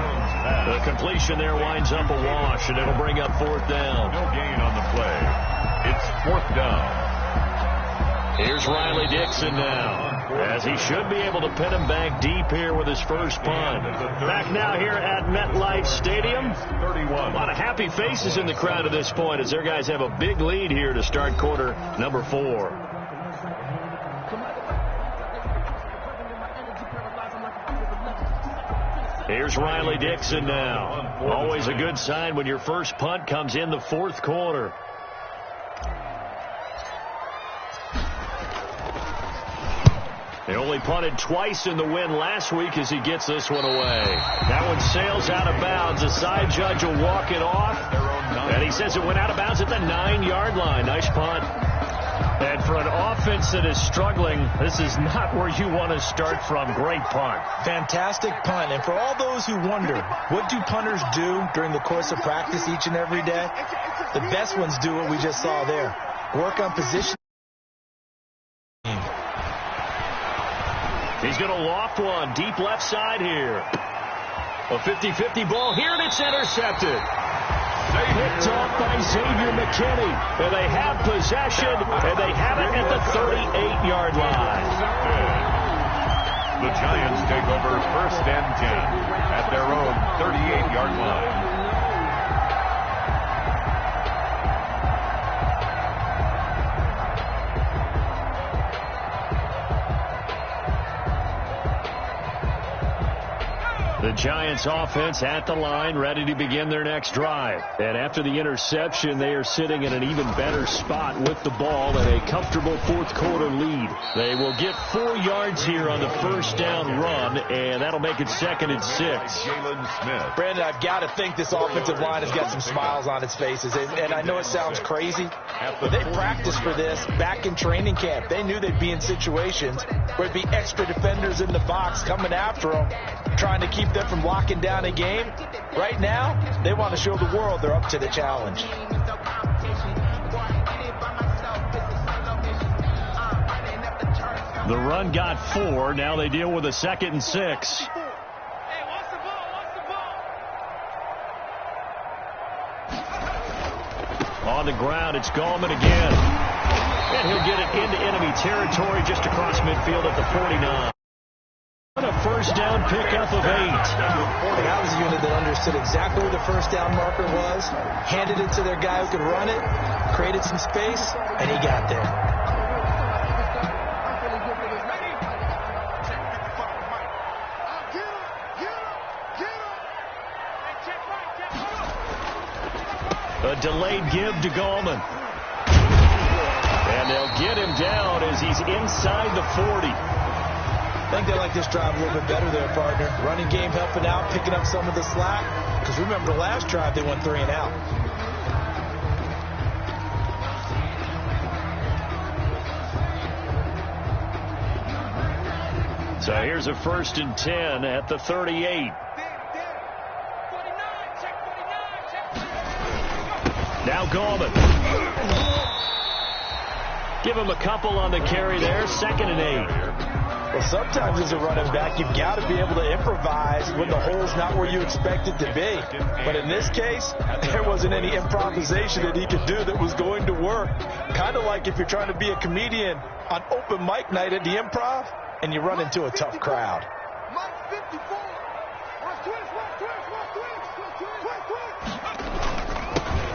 The completion there winds up a wash, and it'll bring up 4th down. No gain on the play. It's 4th down. Here's Riley Dixon now, as he should be able to pin him back deep here with his first punt. Back now here at MetLife Stadium. 31. A lot of happy faces in the crowd at this point as their guys have a big lead here to start quarter number 4. Here's Riley Dixon now. Always a good sign when your first punt comes in the 4th quarter. They only punted twice in the win last week as he gets this one away. That one sails out of bounds. The side judge will walk it off. And he says it went out of bounds at the 9-yard line. Nice punt. And for an offense that is struggling, this is not where you want to start from. Great punt. Fantastic punt. And for all those who wonder, what do punters do during the course of practice each and every day? The best ones do what we just saw there. Work on position. He's going to loft one deep left side here. A 50-50 ball here, and it's intercepted. Picked off by Xavier McKinney. And they have possession, and they have it at the 38-yard line. The Giants take over 1st and 10 at their own 38-yard line. The Giants offense at the line, ready to begin their next drive. And after the interception, they are sitting in an even better spot with the ball and a comfortable fourth quarter lead. They will get 4 yards here on the first down run, and that'll make it 2nd and 6. Brandon, I've got to think this offensive line has got some smiles on its faces. And I know it sounds crazy, but they practiced for this back in training camp. They knew they'd be in situations where there'd be extra defenders in the box coming after them, trying to keep them from locking down a game. Right now, they want to show the world they're up to the challenge. The run got 4. Now they deal with a 2nd and 6. On the ground, it's Gallman again. And he'll get it into enemy territory just across midfield at the 49. A first down pickup of 8. That was a unit that understood exactly where the first down marker was, handed it to their guy who could run it, created some space, and he got there. A delayed give to Gallman. And they'll get him down as he's inside the 40. I think they like this drive a little bit better there, partner. Running game helping out, picking up some of the slack. Because remember, the last drive they went 3 and out. So here's a 1st and 10 at the 38. Now Gallman. Give him a couple on the carry there. 2nd and 8. Well, sometimes as a running back, you've got to be able to improvise when the hole's not where you expect it to be. But in this case, there wasn't any improvisation that he could do that was going to work. Kind of like if you're trying to be a comedian on open mic night at the Improv and you run into a tough crowd.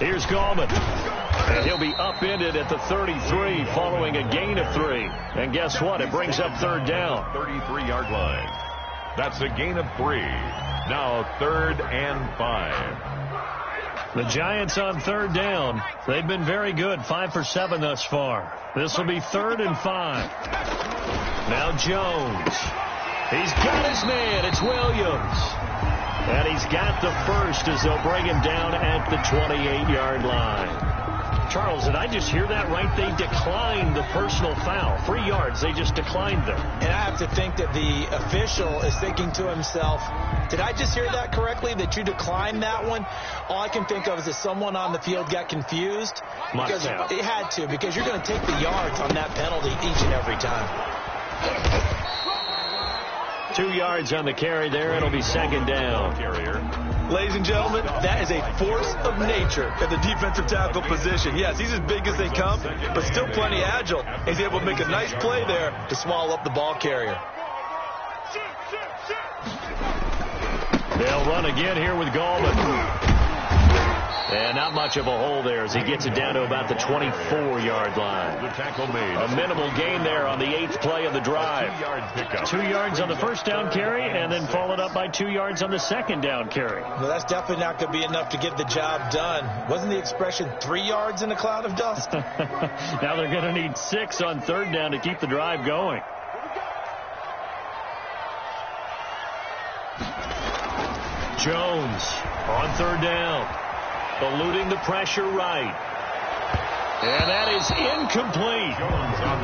Here's Gallman. And he'll be upended at the 33 following a gain of 3. And guess what? It brings up 3rd down. 33-yard line. That's a gain of 3. Now 3rd and 5. The Giants on 3rd down. They've been very good. 5 for 7 thus far. This will be 3rd and 5. Now Jones. He's got his man. It's Williams. And he's got the first as they'll bring him down at the 28-yard line. Charles, did I just hear that right? They declined the personal foul. 3 yards. They just declined them. And I have to think that the official is thinking to himself, did I just hear that correctly, that you declined that one? All I can think of is that someone on the field got confused. Because it had to, because you're going to take the yards on that penalty each and every time. 2 yards on the carry there. It'll be 2nd down. Ladies and gentlemen, that is a force of nature at the defensive tackle position. Yes, he's as big as they come, but still plenty agile. He's able to make a nice play there to swallow up the ball carrier. They'll run again here with Gallman. And not much of a hole there as he gets it down to about the 24-yard line. The tackle made. A minimal gain there on the 8th play of the drive. 2 yards on the first down carry and then followed up by 2 yards on the 2nd down carry. Well, that's definitely not going to be enough to get the job done. Wasn't the expression 3 yards in a cloud of dust? Now they're going to need 6 on 3rd down to keep the drive going. Jones on 3rd down. Eluding the pressure right. And that is incomplete.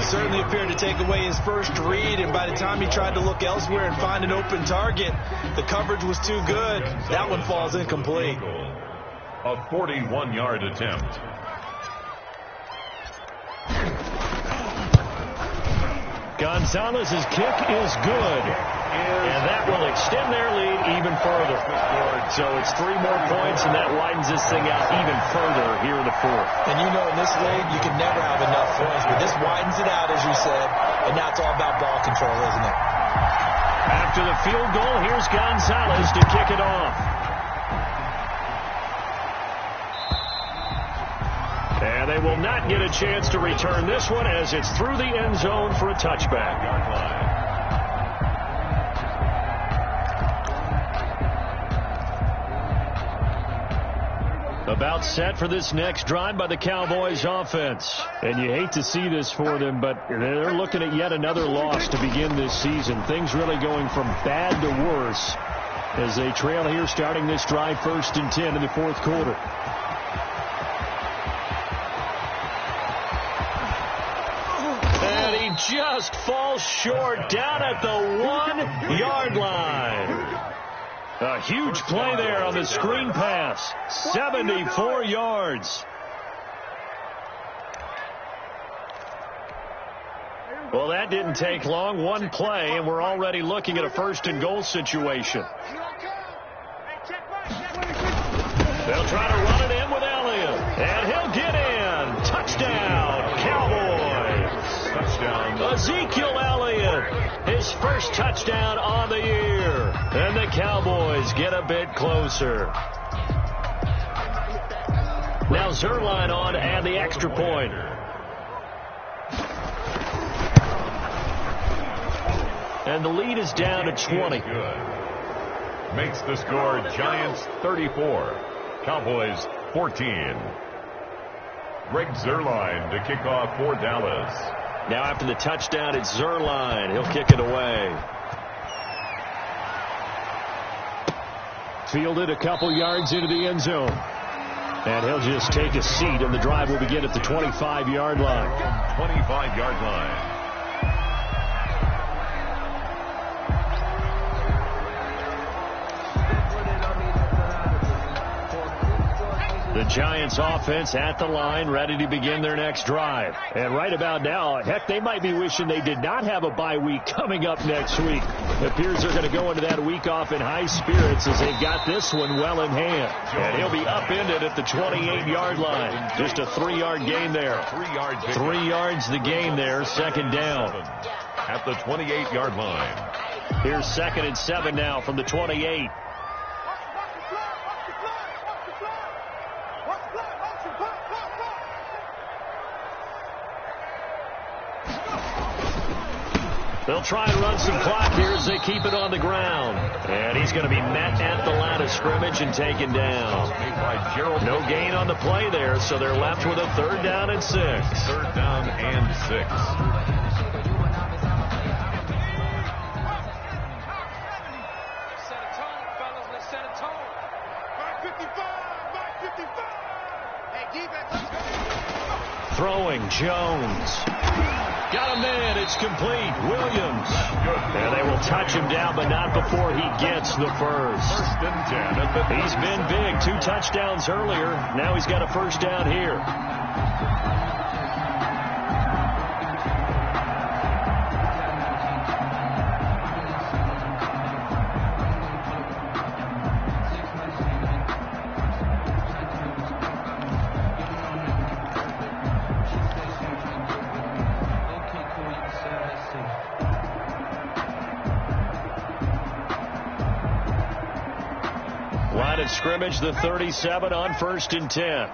Certainly appeared to take away his first read, and by the time he tried to look elsewhere and find an open target, the coverage was too good. That one falls incomplete. A 41-yard attempt. Gonzalez's kick is good. And that will extend their lead even further. So it's 3 more points, and that widens this thing out even further here in the 4th. And you know in this league, you can never have enough points, but this widens it out, as you said, and now it's all about ball control, isn't it? After the field goal, here's Gonzalez to kick it off. And they will not get a chance to return this one as it's through the end zone for a touchback. About set for this next drive by the Cowboys offense. And you hate to see this for them, but they're looking at yet another loss to begin this season. Things really going from bad to worse as they trail here starting this drive 1st and 10 in the 4th quarter. And he just falls short down at the 1-yard line. A huge play there on the screen pass. 74 yards. Well, that didn't take long. One play, and we're already looking at a 1st and goal situation. They'll try to run it in with Elliott. And he'll get in. Touchdown, Cowboys. Touchdown. Ezekiel Elliott. His first touchdown on the year. And the Cowboys get a bit closer. Now Zerline on to add the extra point. And the lead is down to 20. Makes the score Giants 34, Cowboys 14. Greg Zerline to kick off for Dallas. Now after the touchdown, it's Zerline. He'll kick it away. Fielded a couple yards into the end zone. And he'll just take a seat, and the drive will begin at the 25-yard line. 25-yard line. The Giants offense at the line, ready to begin their next drive. And right about now, heck, they might be wishing they did not have a bye week coming up next week. It appears they're going to go into that week off in high spirits as they've got this one well in hand. And he'll be upended at the 28-yard line. Just a 3-yard gain there. 3 yards the gain there, 2nd down. At the 28-yard line. Here's 2nd and 7 now from the 28. They'll try and run some clock here as they keep it on the ground. And he's going to be met at the line of scrimmage and taken down. No gain on the play there, so they're left with a 3rd down and 6. 3rd down and 6. Throwing Jones. Got a man. It's complete. Williams. And they will touch him down, but not before he gets the first. 1st and 10. He's been big. 2 touchdowns earlier. Now he's got a 1st down here. Line of scrimmage, the 37 on 1st and 10.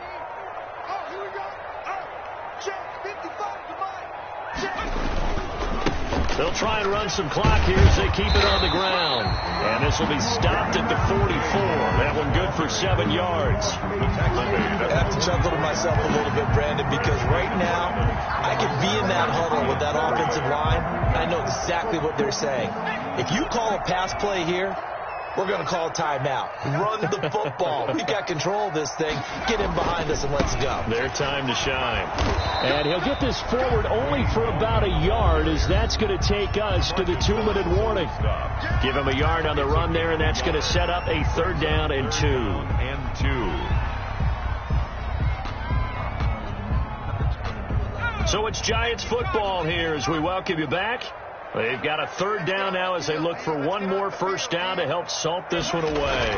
They'll try and run some clock here as they keep it on the ground. And this will be stopped at the 44. That one good for 7 yards. I have to chuckle to myself a little bit, Brandon, because right now I could be in that huddle with that offensive line. I know exactly what they're saying. If you call a pass play here, we're going to call a timeout. Run the football. We got control of this thing. Get in behind us and let's go. Their time to shine. And he'll get this forward only for about a yard, as that's going to take us to the 2-minute warning. Give him a yard on the run there, and that's going to set up a 3rd down and 2. So it's Giants football here as we welcome you back. They've got a 3rd down now as they look for one more 1st down to help salt this one away.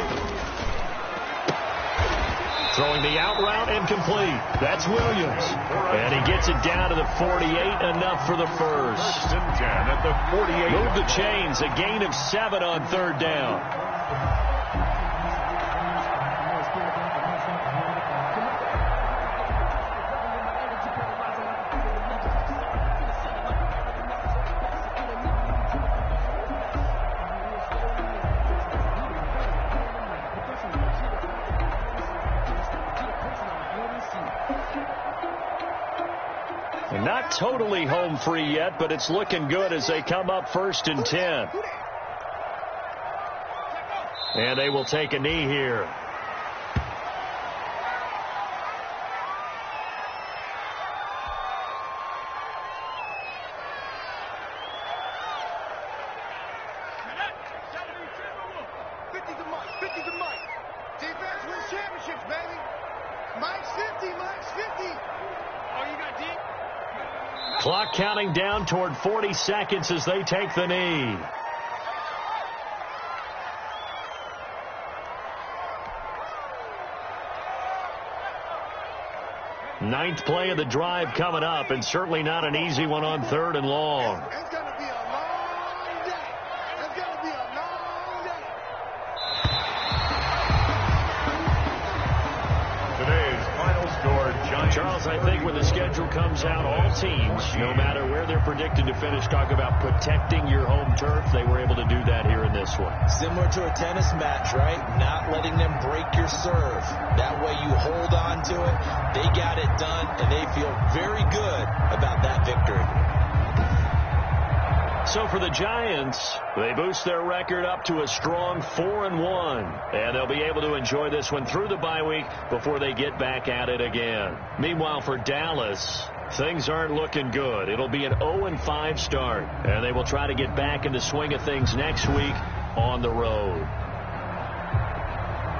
Throwing the out route incomplete. That's Williams. And he gets it down to the 48, enough for the first. 1st and 10 at the 48. Move the chains, a gain of 7 on 3rd down. Not totally home free yet, but it's looking good as they come up 1st and 10. And they will take a knee here. Clock counting down toward 40 seconds as they take the knee. Ninth play of the drive coming up, and certainly not an easy one on 3rd and long. It's going to be a long day. It's going to be a long day. Today's final score, Giants. Charles, I think when the schedule comes out, all teams, no matter where they're predicted to finish, talk about protecting your home turf. They were able to do that here in this one. Similar to a tennis match, right? Not letting them break your serve. That way you hold on to it. They got it done, and they feel very good about that victory. So for the Giants, they boost their record up to a strong 4-1. And they'll be able to enjoy this one through the bye week before they get back at it again. Meanwhile, for Dallas, things aren't looking good. It'll be an 0-5 start. And they will try to get back in the swing of things next week on the road.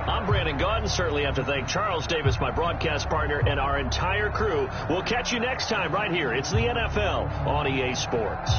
I'm Brandon Gaudin. Certainly have to thank Charles Davis, my broadcast partner, and our entire crew. We'll catch you next time right here. It's the NFL on EA Sports.